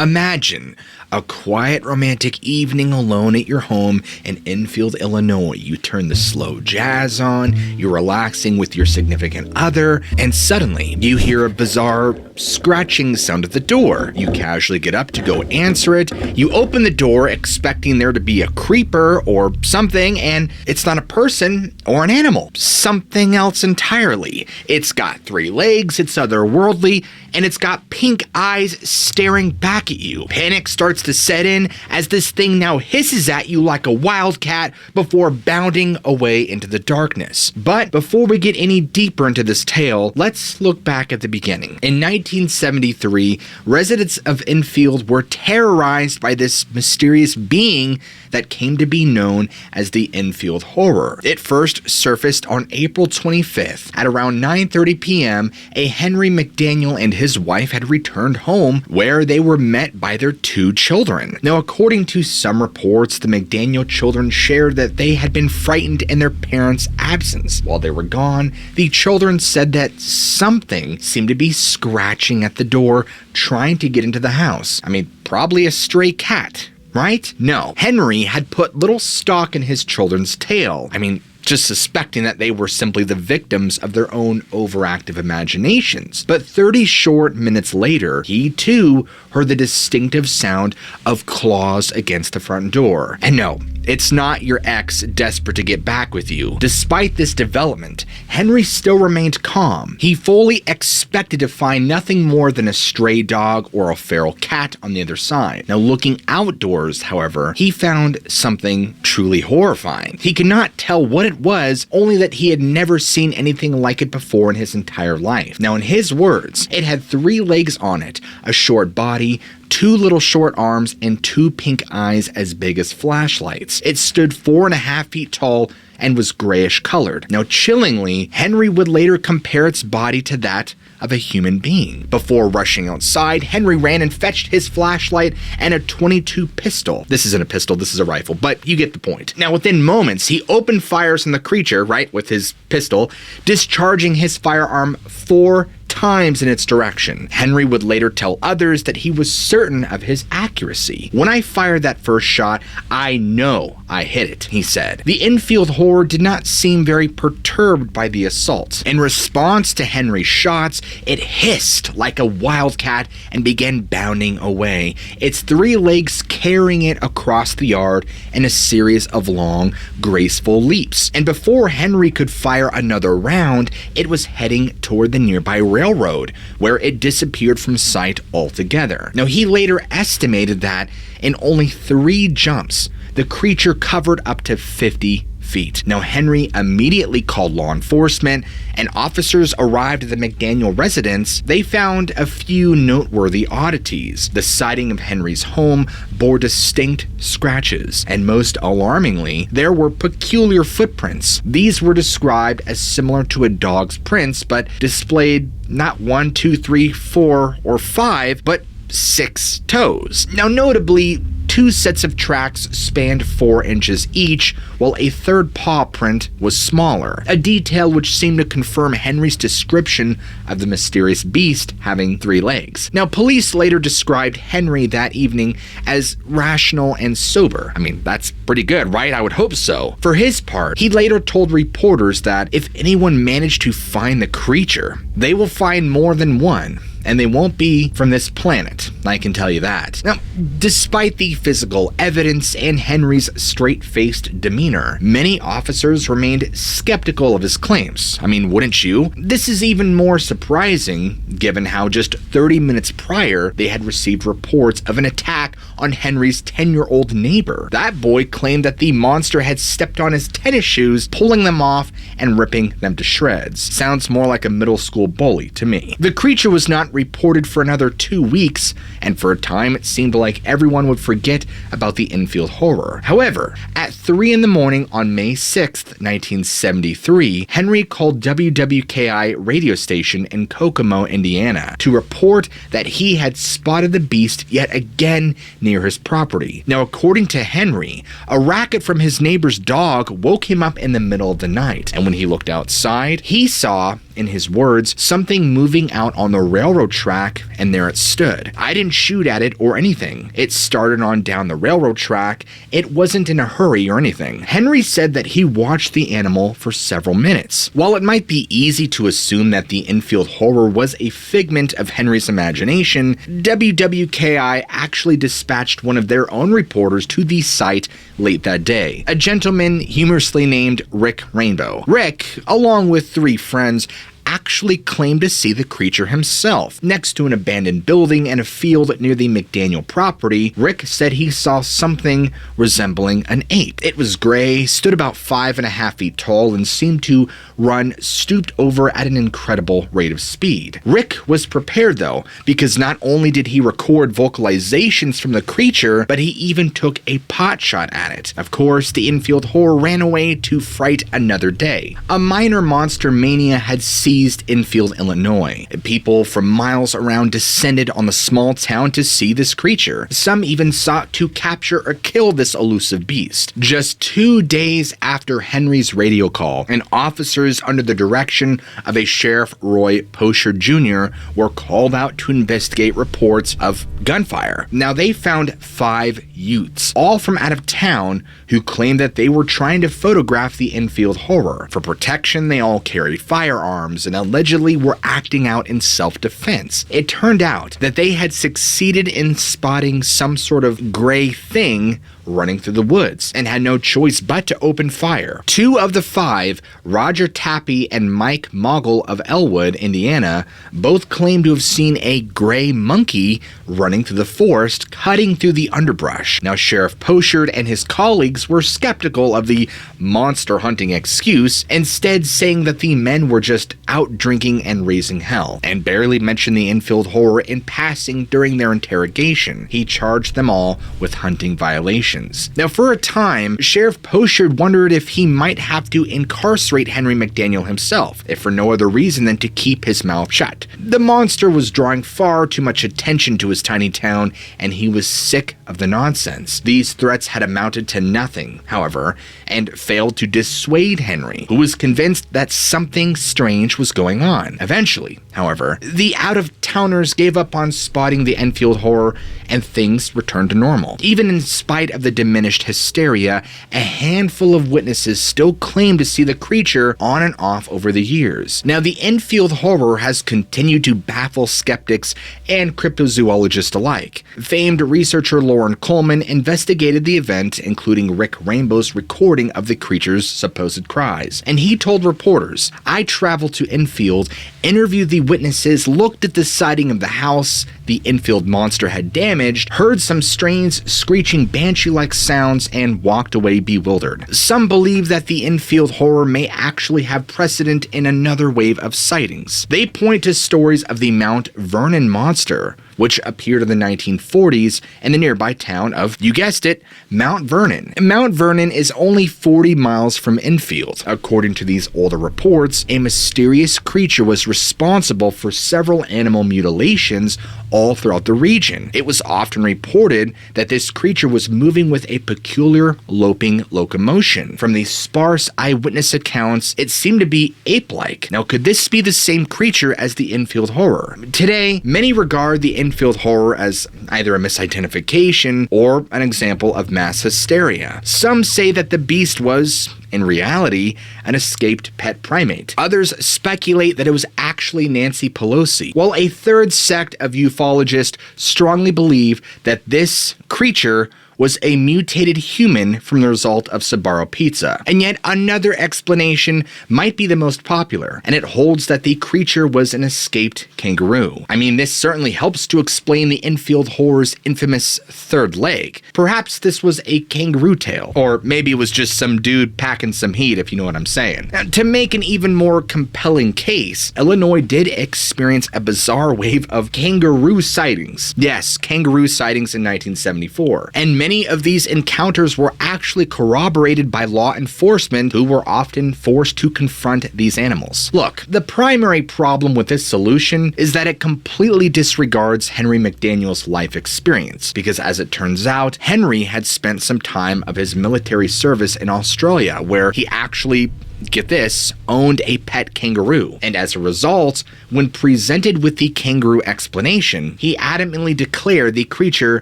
Imagine a quiet romantic evening alone at your home in Enfield, Illinois. You turn the slow jazz on, you're relaxing with your significant other, and suddenly you hear a bizarre scratching sound at the door. You casually get up to go answer it. You open the door expecting there to be a creeper or something, and it's not a person or an animal. Something else entirely. It's got 3 legs, it's otherworldly, and it's got pink eyes staring back at you. Panic starts to set in as this thing now hisses at you like a wildcat before bounding away into the darkness. But before we get any deeper into this tale, let's look back at the beginning. In 1973, residents of Enfield were terrorized by this mysterious being that came to be known as the Enfield Horror. It first surfaced on April 25th. At around 9:30 p.m., a Henry McDaniel and his wife had returned home, where they were met by their 2 children. Now, according to some reports, the McDaniel children shared that they had been frightened in their parents' absence. While they were gone, the children said that something seemed to be scratching at the door, trying to get into the house. I mean, probably a stray cat. Right? No. Henry had put little stock in his children's tale. I mean, just suspecting that they were simply the victims of their own overactive imaginations. But 30 short minutes later, he too heard the distinctive sound of claws against the front door. And no, it's not your ex desperate to get back with you. Despite this development, Henry still remained calm. He fully expected to find nothing more than a stray dog or a feral cat on the other side. Now, looking outdoors, however, he found something truly horrifying. He could not tell what it was, only that he had never seen anything like it before in his entire life. Now, in his words, it had 3 legs on it, a short body, 2 little short arms, and 2 pink eyes as big as flashlights. It stood 4.5 feet tall and was grayish colored. Now, chillingly, Henry would later compare its body to that of a human being. Before rushing outside, Henry ran and fetched his flashlight and a .22 pistol. This isn't a pistol, this is a rifle, but you get the point. Now, within moments, he opened fires on the creature, right, with his pistol, discharging his firearm 4 times in its direction. Henry would later tell others that he was certain of his accuracy. "When I fired that first shot, I know I hit it," he said. The Enfield Horror did not seem very perturbed by the assault. In response to Henry's shots, it hissed like a wildcat and began bounding away, its 3 legs carrying it across the yard in a series of long, graceful leaps. And before Henry could fire another round, it was heading toward the nearby railroad, where it disappeared from sight altogether. Now, he later estimated that in only 3 jumps, the creature covered up to 50 feet. Now, Henry immediately called law enforcement, and officers arrived at the McDaniel residence. They found a few noteworthy oddities. The siding of Henry's home bore distinct scratches, and most alarmingly, there were peculiar footprints. These were described as similar to a dog's prints, but displayed not 1, 2, 3, 4, or 5, but 6 toes. Now, notably, 2 sets of tracks spanned 4 inches each, while a 3rd paw print was smaller, a detail which seemed to confirm Henry's description of the mysterious beast having 3 legs. Now, police later described Henry that evening as rational and sober. I mean, that's pretty good, right? I would hope so. For his part, he later told reporters that if anyone managed to find the creature, they will find more than one, and they won't be from this planet, I can tell you that. Now, despite the physical evidence and Henry's straight-faced demeanor, many officers remained skeptical of his claims. I mean, wouldn't you? This is even more surprising, given how just 30 minutes prior, they had received reports of an attack on Henry's 10-year-old neighbor. That boy claimed that the monster had stepped on his tennis shoes, pulling them off and ripping them to shreds. Sounds more like a middle school bully to me. The creature was not reported for another 2 weeks, and for a time it seemed like everyone would forget about the Enfield Horror. However, at 3 in the morning on May 6th, 1973, Henry called WWKI radio station in Kokomo, Indiana, to report that he had spotted the beast yet again near his property. Now, according to Henry, a racket from his neighbor's dog woke him up in the middle of the night, and when he looked outside, he saw in his words, something moving out on the railroad track, and there it stood. I didn't shoot at it or anything. It started on down the railroad track. It wasn't in a hurry or anything. Henry said that he watched the animal for several minutes. While it might be easy to assume that the infield horror was a figment of Henry's imagination, WWKI actually dispatched one of their own reporters to the site late that day, a gentleman humorously named Rick Rainbow. Rick, along with 3 friends, actually claimed to see the creature himself. Next to an abandoned building and a field near the McDaniel property, Rick said he saw something resembling an ape. It was gray, stood about 5.5 feet tall, and seemed to run stooped over at an incredible rate of speed. Rick was prepared though, because not only did he record vocalizations from the creature, but he even took a pot shot at it. Of course, the infield horror ran away to fright another day. A minor monster mania had seized Enfield, Illinois. People from miles around descended on the small town to see this creature. Some even sought to capture or kill this elusive beast. Just 2 days after Henry's radio call, and officers under the direction of a Sheriff Roy Pochard Jr. were called out to investigate reports of gunfire. Now, they found 5 youths, all from out of town, who claimed that they were trying to photograph the infield horror. For protection, they all carried firearms and allegedly were acting out in self-defense. It turned out that they had succeeded in spotting some sort of gray thing running through the woods and had no choice but to open fire. 2 of the 5, Roger Tappy and Mike Mogul of Elwood, Indiana, both claimed to have seen a gray monkey running through the forest, cutting through the underbrush. Now, Sheriff Pochard and his colleagues were skeptical of the monster hunting excuse, instead saying that the men were just out drinking and raising hell, and barely mentioned the infield horror in passing during their interrogation. He charged them all with hunting violations. Now, for a time, Sheriff Pochard wondered if he might have to incarcerate Henry McDaniel himself, if for no other reason than to keep his mouth shut. The monster was drawing far too much attention to his tiny town, and he was sick of the nonsense. These threats had amounted to nothing, however, and failed to dissuade Henry, who was convinced that something strange was going on. Eventually, however, the out-of-towners gave up on spotting the Enfield horror, and things returned to normal. Even in spite of the diminished hysteria, a handful of witnesses still claim to see the creature on and off over the years. Now, the Enfield horror has continued to baffle skeptics and cryptozoologists alike. Famed researcher Lauren Coleman investigated the event, including Rick Rainbow's recording of the creature's supposed cries. And he told reporters, "I traveled to Enfield, interviewed the witnesses, looked at the siding of the house the Enfield monster had damaged, heard some strange screeching banshee-like sounds, and walked away bewildered." Some believe that the Enfield horror may actually have precedent in another wave of sightings. They point to stories of the Mount Vernon monster, which appeared in the 1940s in the nearby town of, you guessed it, Mount Vernon. Mount Vernon is only 40 miles from Enfield. According to these older reports, a mysterious creature was responsible for several animal mutilations all throughout the region. It was often reported that this creature was moving with a peculiar loping locomotion. From these sparse eyewitness accounts, it seemed to be ape-like. Now, could this be the same creature as the Enfield horror? Today, many regard the Enfield horror as either a misidentification or an example of mass hysteria. Some say that the beast was, in reality, an escaped pet primate. Others speculate that it was actually Nancy Pelosi, while a third sect of ufologists strongly believe that this creature was a mutated human from the result of Sbarro pizza. And yet another explanation might be the most popular, and it holds that the creature was an escaped kangaroo. I mean, this certainly helps to explain the Enfield horror's infamous third leg. Perhaps this was a kangaroo tail, or maybe it was just some dude packing some heat, if you know what I'm saying. Now, to make an even more compelling case, Illinois did experience a bizarre wave of kangaroo sightings. Yes, kangaroo sightings in 1974. And many of these encounters were actually corroborated by law enforcement, who were often forced to confront these animals. Look, the primary problem with this solution is that it completely disregards Henry McDaniel's life experience, because as it turns out, Henry had spent some time of his military service in Australia, where he actually get this, owned a pet kangaroo, and as a result, when presented with the kangaroo explanation, he adamantly declared the creature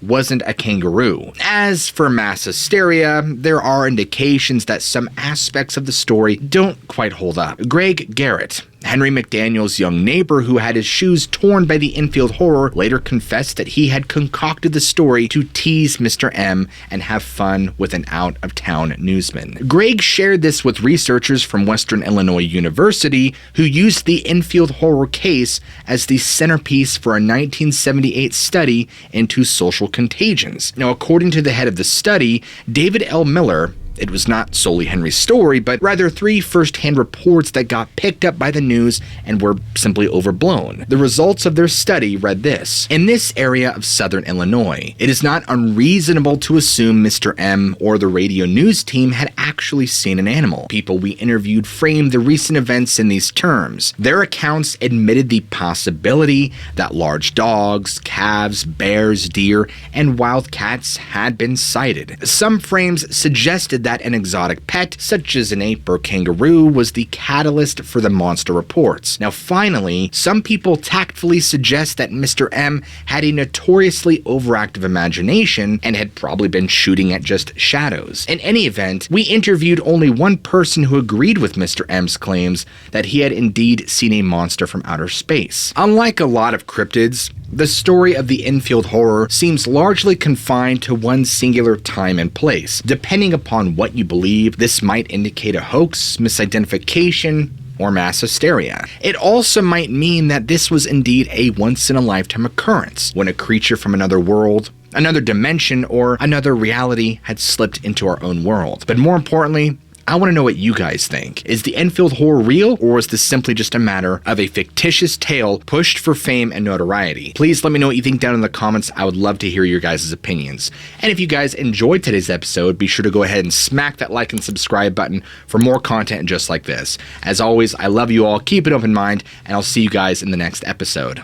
wasn't a kangaroo. As for mass hysteria, there are indications that some aspects of the story don't quite hold up. Greg Garrett, Henry McDaniel's young neighbor who had his shoes torn by the Enfield horror, later confessed that he had concocted the story to tease Mr. M and have fun with an out-of-town newsman. Greg shared this with researchers from Western Illinois University who used the Enfield horror case as the centerpiece for a 1978 study into social contagions. Now, according to the head of the study, David L. Miller, it was not solely Henry's story, but rather 3 first-hand reports that got picked up by the news and were simply overblown. The results of their study read this: in this area of southern Illinois, it is not unreasonable to assume Mr. M or the radio news team had actually seen an animal. People we interviewed framed the recent events in these terms. Their accounts admitted the possibility that large dogs, calves, bears, deer, and wild cats had been sighted. Some frames suggested that an exotic pet, such as an ape or kangaroo, was the catalyst for the monster reports. Now finally, some people tactfully suggest that Mr. M had a notoriously overactive imagination and had probably been shooting at just shadows. In any event, we interviewed only one person who agreed with Mr. M's claims that he had indeed seen a monster from outer space. Unlike a lot of cryptids, the story of the Enfield horror seems largely confined to one singular time and place. Depending upon what you believe, this might indicate a hoax, misidentification, or mass hysteria. It also might mean that this was indeed a once-in-a-lifetime occurrence, when a creature from another world, another dimension, or another reality had slipped into our own world. But more importantly, I want to know what you guys think. Is the Enfield horror real, or is this simply just a matter of a fictitious tale pushed for fame and notoriety? Please let me know what you think down in the comments. I would love to hear your guys' opinions. And if you guys enjoyed today's episode, be sure to go ahead and smack that like and subscribe button for more content just like this. As always, I love you all, keep an open mind, and I'll see you guys in the next episode.